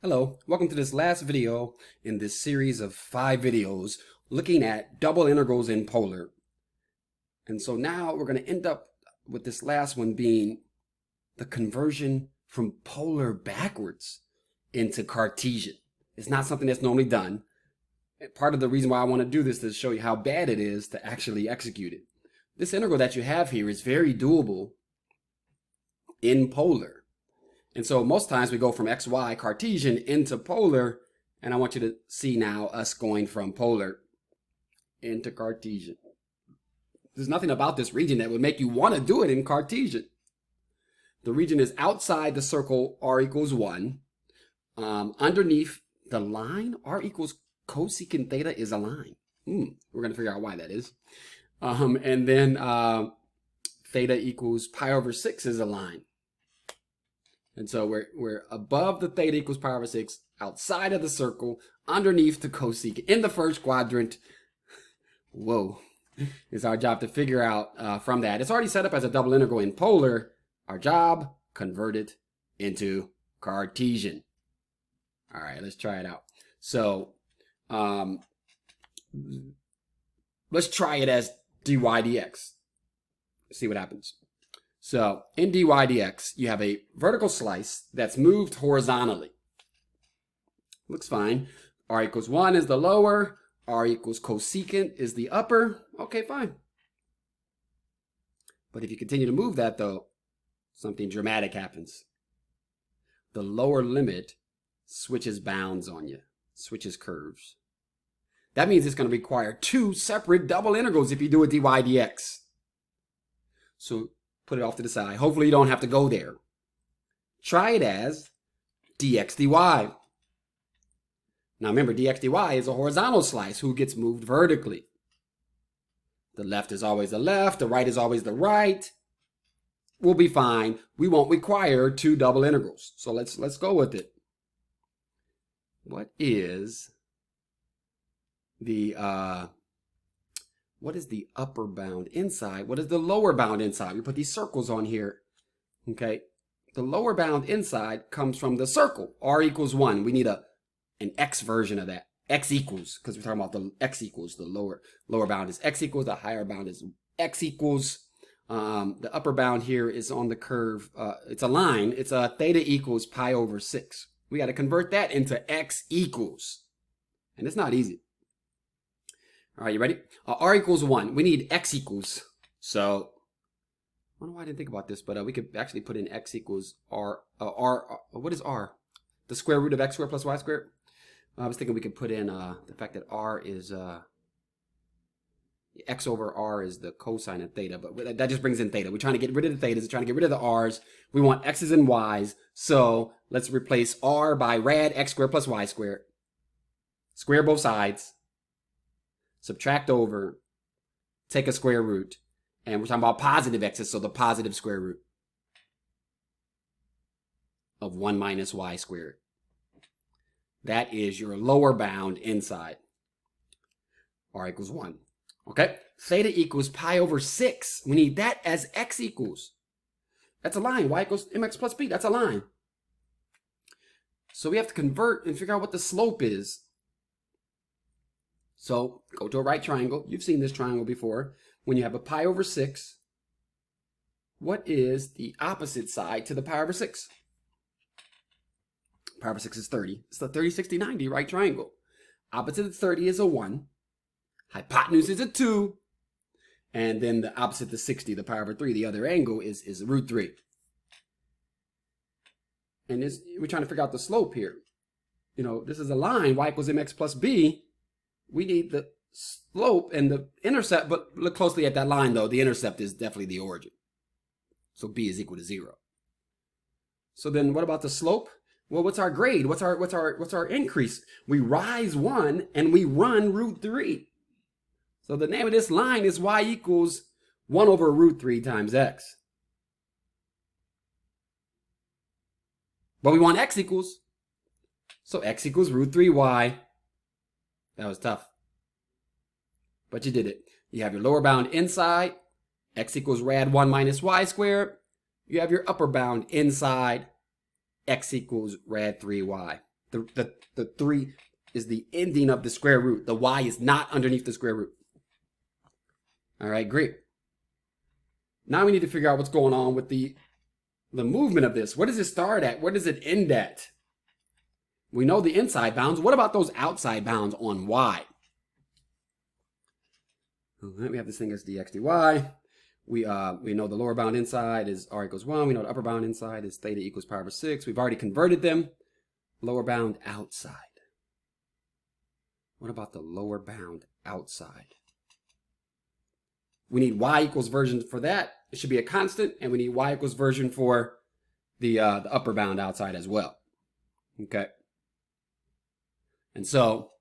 Hello, welcome to this last video in this series of 5 videos looking at double integrals in polar. And so now we're going to end up with this last one being the conversion from polar backwards into Cartesian. It's not something that's normally done. And part of the reason why I want to do this is to show you how bad it is to actually execute it. This integral that you have here is very doable in polar. And so most times we go from XY Cartesian into polar, and I want you to see now us going from polar into Cartesian. There's nothing about this region that would make you want to do it in Cartesian. The region is outside the circle r equals 1. Underneath the line, r equals cosecant theta is a line. We're going to figure out why that is. And then theta equals pi over 6 is a line. And so we're above the theta equals pi over 6, outside of the circle, underneath the cosecant, in the first quadrant. Whoa. It's our job to figure out from that. It's already set up as a double integral in polar. Our job, convert it into Cartesian. All right, let's try it out. So let's try it as dy dx. See what happens. So in dy dx, you have a vertical slice that's moved horizontally. Looks fine. R equals 1 is the lower. R equals cosecant is the upper. Okay, fine. But if you continue to move that, though, something dramatic happens. The lower limit switches bounds on you, switches curves. That means it's going to require 2 separate double integrals if you do a dy dx. So put it off to the side. Hopefully you don't have to go there. Try it as dx dy. Now remember, dx dy is a horizontal slice who gets moved vertically. The left is always the left, the right is always the right. We'll be fine. We won't require 2 double integrals. So let's go with it. What is the upper bound inside? What is the lower bound inside? We put these circles on here. Okay. The lower bound inside comes from the circle. R equals 1. We need an X version of that. X equals, because we're talking about the X equals. The lower bound is X equals. The higher bound is X equals. The upper bound here is on the curve. It's a line. It's a theta equals pi over 6. We got to convert that into X equals. And it's not easy. All right, you ready? R equals 1. We need X equals. So, I don't know why I didn't think about this, but we could actually put in X equals R. What is R? The square root of X squared plus Y squared? I was thinking we could put in the fact that R is, X over R is the cosine of theta, but that just brings in theta. We're trying to get rid of the thetas, we're trying to get rid of the R's. We want X's and Y's, so let's replace R by rad X squared plus Y squared. Square both sides. Subtract over, take a square root, and we're talking about positive x's, so the positive square root of 1 minus y squared. That is your lower bound inside. R equals 1. Okay? Theta equals pi over 6. We need that as x equals. That's a line. Y equals mx plus b. That's a line. So we have to convert and figure out what the slope is. So go to a right triangle. You've seen this triangle before. When you have a pi over 6, what is the opposite side to the pi over 6? Pi over 6 is 30. It's the 30, 60, 90 right triangle. Opposite of 30 is a 1. Hypotenuse is a 2. And then the opposite to 60, the pi over 3, the other angle is root 3. And we're trying to figure out the slope here. You know, this is a line, y equals mx plus b. We need the slope and the intercept, but look closely at that line though. The intercept is definitely the origin. So b is equal to 0. So then what about the slope? Well, what's our grade? What's our increase? We rise 1 and we run root 3. So the name of this line is y equals 1 over root 3 times x. But we want x equals. So x equals root 3y. That was tough. But you did it. You have your lower bound inside. X equals rad 1 minus y squared. You have your upper bound inside. X equals rad 3y. The 3 is the ending of the square root. The y is not underneath the square root. All right, great. Now we need to figure out what's going on with the movement of this. Where does it start at? Where does it end at? We know the inside bounds. What about those outside bounds on y? We have this thing as dx dy. We know the lower bound inside is r equals 1. We know the upper bound inside is theta equals pi over 6. We've already converted them. Lower bound outside. What about the lower bound outside? We need y equals version for that. It should be a constant, and we need y equals version for the upper bound outside as well. Okay. And so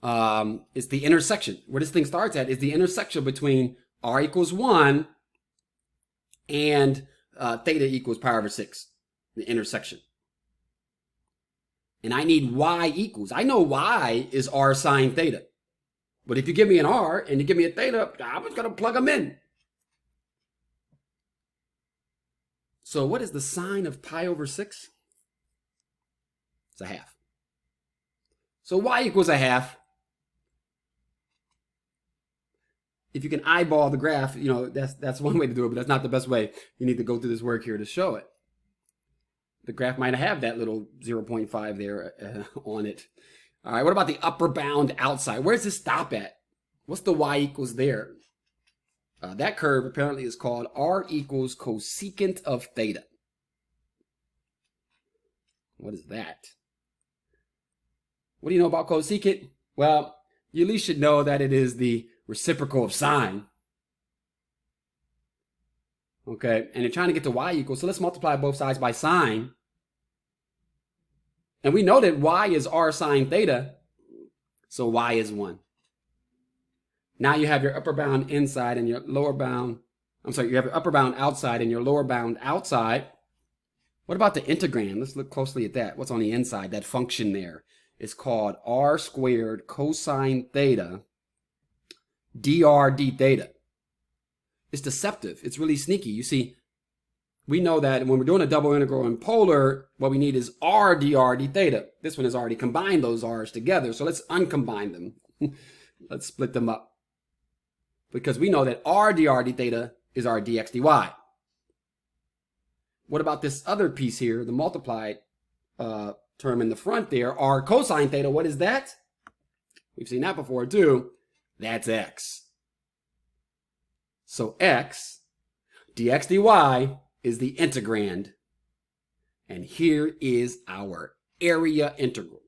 it's the intersection. Where this thing starts at is the intersection between r equals 1 and theta equals pi over 6. The intersection. And I need y equals. I know y is r sine theta. But if you give me an r and you give me a theta, I'm just going to plug them in. So what is the sine of pi over 6? It's a half. So y equals a half. If you can eyeball the graph, you know, that's one way to do it, but that's not the best way. You need to go through this work here to show it. The graph might have that little 0.5 there on it. All right, what about the upper bound outside? Where does this stop at? What's the y equals there? That curve apparently is called r equals cosecant of theta. What is that? What do you know about cosecant? Well, you at least should know that it is the reciprocal of sine. Okay, and you're trying to get to y equals, so let's multiply both sides by sine. And we know that y is r sine theta, so y is 1. Now you have your upper bound inside and your lower bound, you have your upper bound outside and your lower bound outside. What about the integrand? Let's look closely at that. What's on the inside? That function there is called r squared cosine theta dr d theta. It's deceptive. It's really sneaky. You see, we know that when we're doing a double integral in polar, what we need is r dr d theta. This one has already combined those r's together, so let's uncombine them. Let's split them up. Because we know that r dr d theta is r dx dy. What about this other piece here, the multiplied term in the front there, r cosine theta? What is that? We've seen that before too. That's x. So x dx dy is the integrand. And here is our area integral.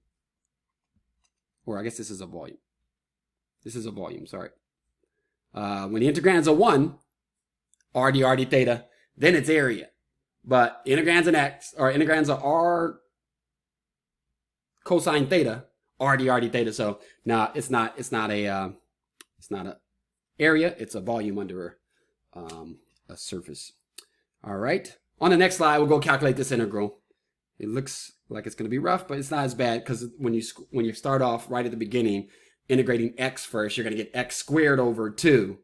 Or I guess this is a volume. This is a volume, sorry. When the integrand's a 1, r dr d theta, then it's area. But integrand's an x, or integrand's a r cosine theta, r dr d theta. So now it's not a area, it's a volume under a surface. All right. On the next slide, we'll go calculate this integral. It looks like it's going to be rough, but it's not as bad because when you start off right at the beginning, integrating x first, you're going to get x squared over 2,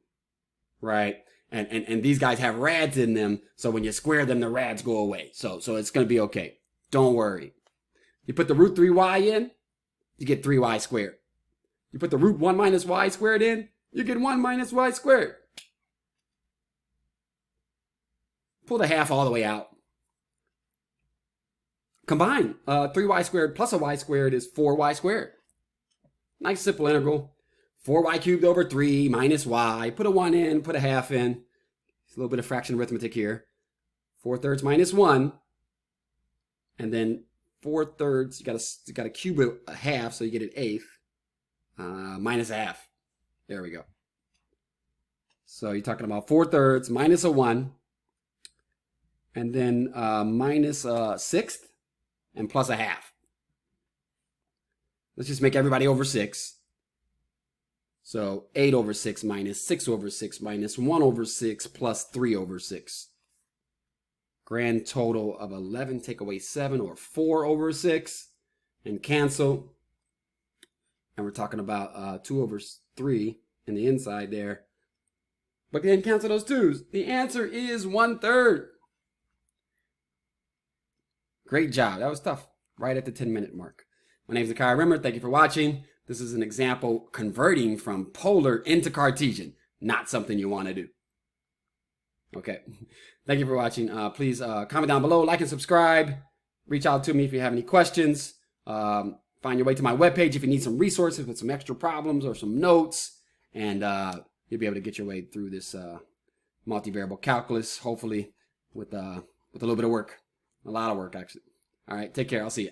right? And these guys have rads in them, so when you square them, the rads go away. So it's going to be okay. Don't worry. You put the root 3y in, you get 3y squared. You put the root 1 minus y squared in, you get 1 minus y squared. Pull the half all the way out. Combine 3y squared plus a y squared is 4y squared. Nice simple integral. 4y cubed over 3 minus y. Put a 1 in, put a half in. It's a little bit of fraction arithmetic here. 4/3 minus 1. And then 4/3, you gotta cube a half, so you get an eighth. Minus a half. There we go. So you're talking about 4/3 minus a 1. And then minus a sixth and plus a half. Let's just make everybody over 6. So 8 over 6 minus 6 over 6 minus 1 over 6 plus 3 over 6. Grand total of 11, take away 7 or 4 over 6 and cancel. And we're talking about 2 over 3 in the inside there. But then cancel those 2's. The answer is 1/3. Great job. That was tough. Right at the 10-minute mark. My name is Nakia. Remember, thank you for watching. This is an example converting from polar into Cartesian. Not something you want to do. Okay. Thank you for watching. Please comment down below, like and subscribe. Reach out to me if you have any questions. Find your way to my webpage if you need some resources with some extra problems or some notes. And you'll be able to get your way through this multivariable calculus, hopefully, with a little bit of work. A lot of work, actually. All right. Take care. I'll see you.